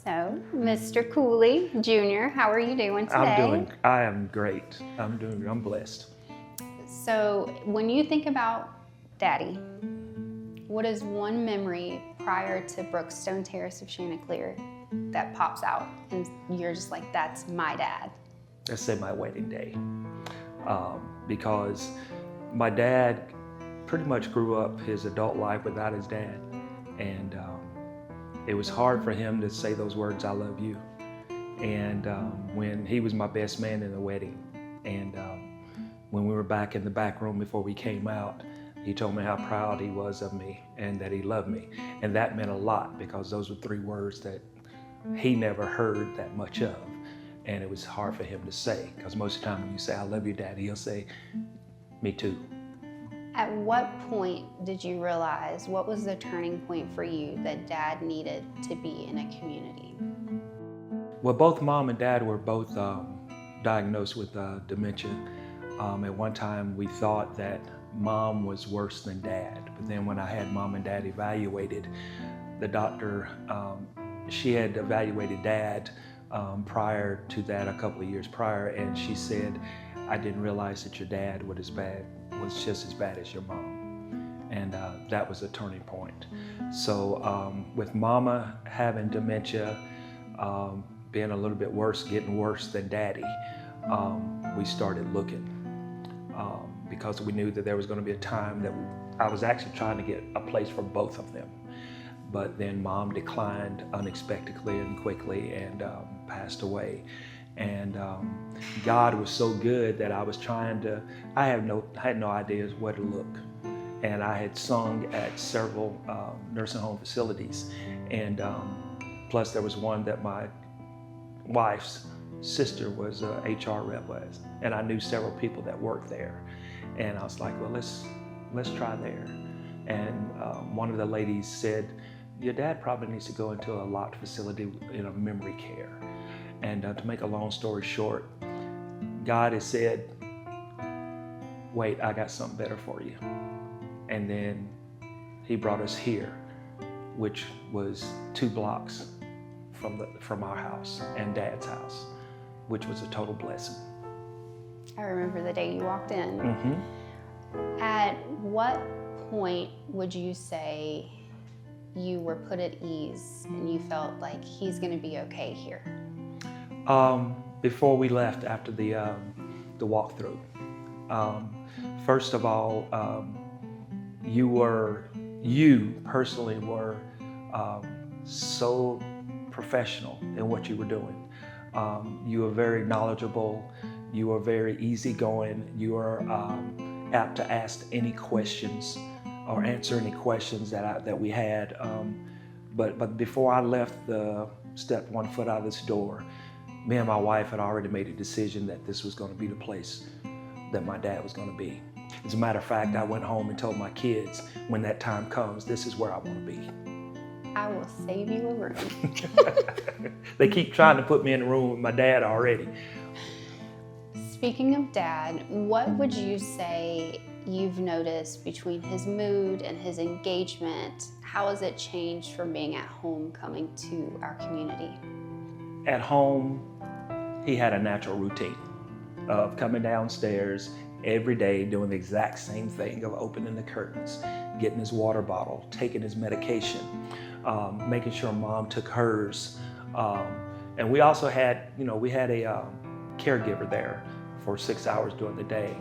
So, Mr. Cooley Jr., how are you doing today? I am great. I'm blessed. So, when you think about Daddy, what is one memory prior to Brookstone Terrace of Chanticleer that pops out and you're just like, that's my dad? Let's say my wedding day. Because my dad pretty much grew up his adult life without his dad. And it was hard for him to say those words, I love you. And when he was my best man in the wedding, and when we were back in the back room before we came out, he told me how proud he was of me and that he loved me. And that meant a lot because those were three words that he never heard that much of. And it was hard for him to say, because most of the time when you say, I love you, Dad, he'll say, me too. At what point did you realize, what was the turning point for you that Dad needed to be in a community? Well, both Mom and Dad were both diagnosed with dementia. At one time, we thought that Mom was worse than Dad. But then when I had Mom and Dad evaluated, the doctor, she had evaluated Dad prior to that, a couple of years prior, and she said, I didn't realize that your dad was just as bad as your mom. And that was a turning point. So with Mama having dementia, being a little bit worse, getting worse than Daddy, we started looking because we knew that there was going to be a time that I was actually trying to get a place for both of them. But then Mom declined unexpectedly and quickly and passed away. And God was so good that I was trying to, I had no idea where to look. And I had sung at several nursing home facilities. And plus there was one that my wife's sister was a HR rep was. And I knew several people that worked there. And I was like, well, let's try there. And one of the ladies said, your dad probably needs to go into a locked facility in a memory care. And to make a long story short, God has said, wait, I got something better for you. And then he brought us here, which was 2 blocks from our house and Dad's house, which was a total blessing. I remember the day you walked in. Mm-hmm. At what point would you say you were put at ease and you felt like he's going to be okay here? Before we left after the walkthrough, first of all, you personally were so professional in what you were doing. You were very knowledgeable. You were very easygoing. You were apt to ask any questions or answer any questions that we had. But before I left stepped one foot out of this door, me and my wife had already made a decision that this was going to be the place that my dad was going to be. As a matter of fact, I went home and told my kids, when that time comes, this is where I want to be. I will save you a room. They keep trying to put me in a room with my dad already. Speaking of Dad, what would you say you've noticed between his mood and his engagement? How has it changed from being at home coming to our community? At home, he had a natural routine of coming downstairs every day doing the exact same thing of opening the curtains, getting his water bottle, taking his medication, making sure Mom took hers. And we also had, we had a caregiver there for 6 hours during the day.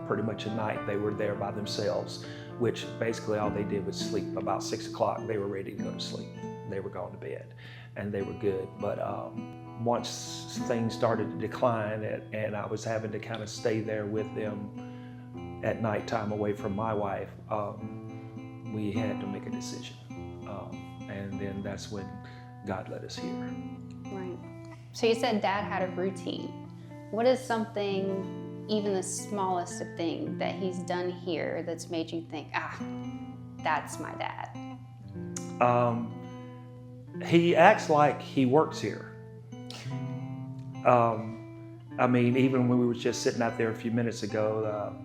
Pretty much at night, they were there by themselves, which basically all they did was sleep. About 6 o'clock, they were ready to go to sleep. They were going to bed, and they were good. But once things started to decline, and I was having to kind of stay there with them at nighttime away from my wife, we had to make a decision. And then that's when God led us here. Right. So you said Dad had a routine. What is something, even the smallest of things, that he's done here that's made you think, that's my dad? He acts like he works here. I mean, even when we were just sitting out there a few minutes ago,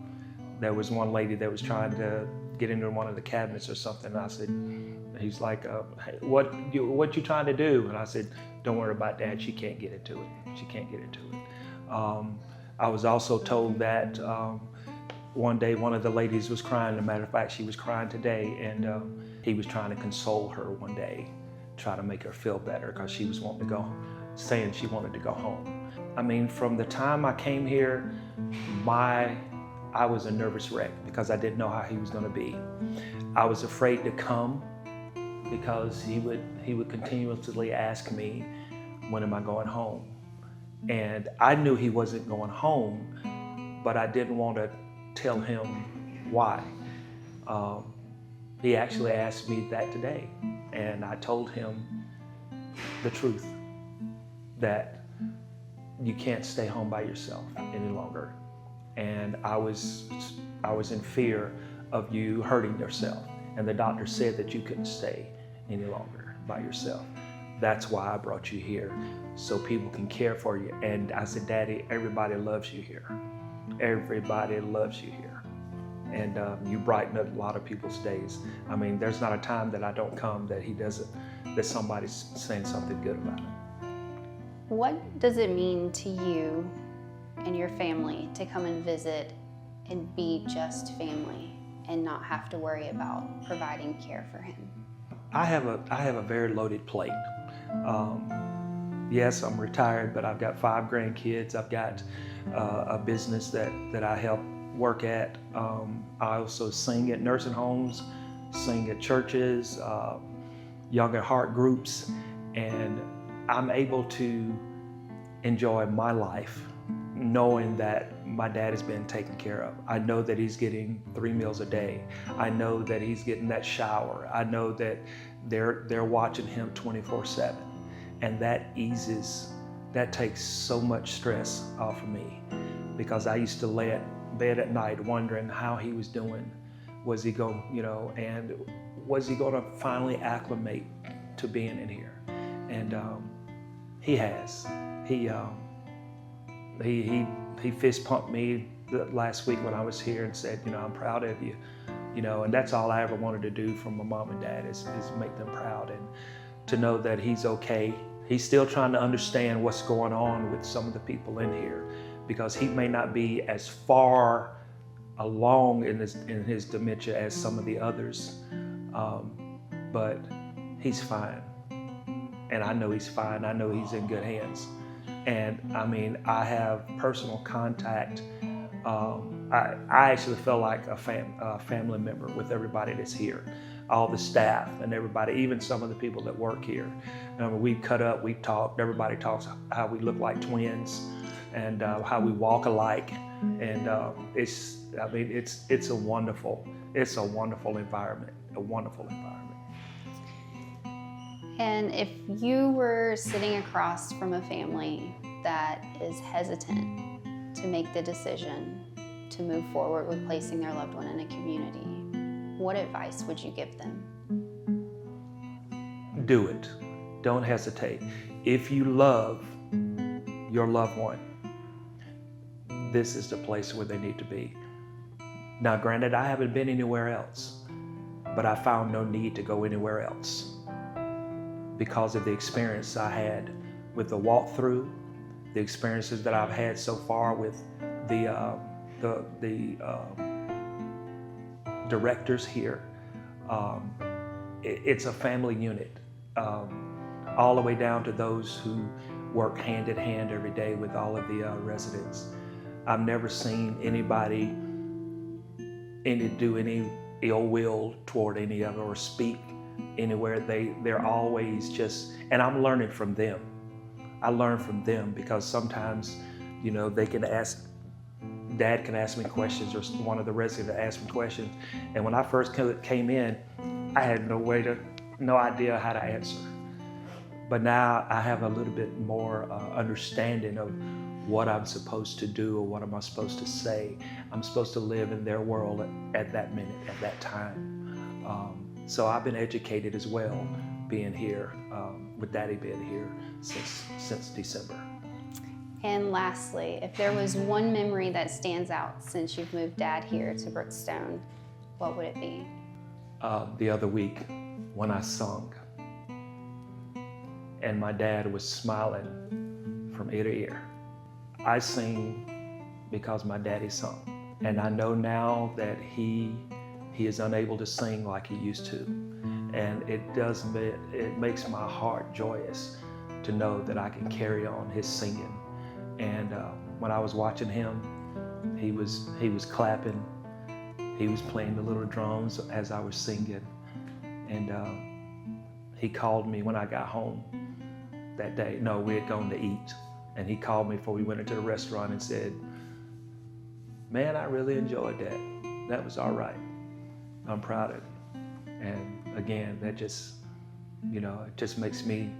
there was one lady that was trying to get into one of the cabinets or something. And he's like, hey, what you trying to do? And I said, don't worry about that. She can't get into it. She can't get into it. I was also told that one day one of the ladies was crying. As a matter of fact, she was crying today, and he was trying to console her one day, try to make her feel better because she was wanting to go, saying she wanted to go home. I mean, from the time I came here, I was a nervous wreck because I didn't know how he was going to be. I was afraid to come because he would continuously ask me, when am I going home? And I knew he wasn't going home, but I didn't want to tell him why. He actually asked me that today, and I told him the truth, that you can't stay home by yourself any longer. And I was in fear of you hurting yourself. And the doctor said that you couldn't stay any longer by yourself. That's why I brought you here, so people can care for you. And I said, Daddy, everybody loves you here. Everybody loves you here. And you brighten up a lot of people's days. I mean, there's not a time that I don't come that somebody's saying something good about it. What does it mean to you and your family to come and visit and be just family and not have to worry about providing care for him? I have a very loaded plate. Yes, I'm retired, but I've got 5 grandkids. I've got a business that I help work at. I also sing at nursing homes, sing at churches, young at heart groups, and I'm able to enjoy my life knowing that my dad is being taken care of. I know that he's getting 3 meals a day. I know that he's getting that shower. I know that they're watching him 24/7. And that takes so much stress off of me, because I used to lay at bed at night wondering how he was doing. Was he going, and was he going to finally acclimate to being in here? And he has. He fist pumped me last week when I was here and said, I'm proud of you. And that's all I ever wanted to do from my mom and dad is make them proud, and to know that he's okay. He's still trying to understand what's going on with some of the people in here, because he may not be as far along in his dementia as some of the others, but he's fine. And I know he's fine. I know he's in good hands. And I mean, I have personal contact. I actually feel like a family member with everybody that's here, all the staff and everybody, even some of the people that work here. We've cut up, we've talked. Everybody talks how we look like twins and how we walk alike. And it's a wonderful environment, a wonderful environment. And if you were sitting across from a family that is hesitant to make the decision to move forward with placing their loved one in a community, what advice would you give them? Do it. Don't hesitate. If you love your loved one, this is the place where they need to be. Now, granted, I haven't been anywhere else, but I found no need to go anywhere else because of the experience I had with the walkthrough, the experiences that I've had so far with the directors here. It's a family unit, all the way down to those who work hand in hand every day with all of the residents. I've never seen anybody do any ill will toward any of it or speak anywhere. They're always just, and I'm learning from them. I learn from them because sometimes, they can ask, Dad can ask me questions, or one of the residents ask me questions. And when I first came in, I had no idea how to answer. But now I have a little bit more understanding of what I'm supposed to do or what am I supposed to say. I'm supposed to live in their world at that minute, at that time. So I've been educated as well, being here, with Daddy being here since December. And lastly, if there was one memory that stands out since you've moved Dad here to Brookstone, what would it be? The other week when I sung. And my dad was smiling from ear to ear. I sing because my daddy sung. And I know now that he is unable to sing like he used to. And it makes my heart joyous to know that I can carry on his singing. And when I was watching him, he was clapping. He was playing the little drums as I was singing. And he called me when I got home that day. No, we had gone to eat. And he called me before we went into the restaurant and said, "Man, I really enjoyed that. That was all right. I'm proud of you." And again, that just, it just makes me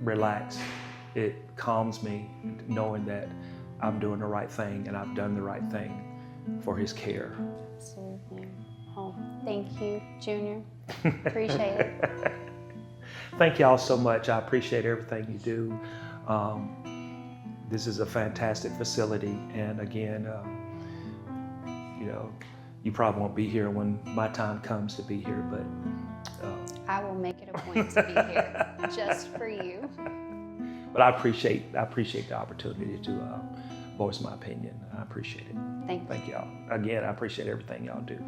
relax. It calms me knowing that I'm doing the right thing and I've done the right thing for his care. Absolutely. Oh, thank you, Junior. Appreciate it. Thank y'all so much. I appreciate everything you do. This is a fantastic facility. And again, you probably won't be here when my time comes to be here, but I will make it a point to be here just for you. But I appreciate the opportunity to voice my opinion. I appreciate it. Thank you. Thank y'all. Again, I appreciate everything y'all do.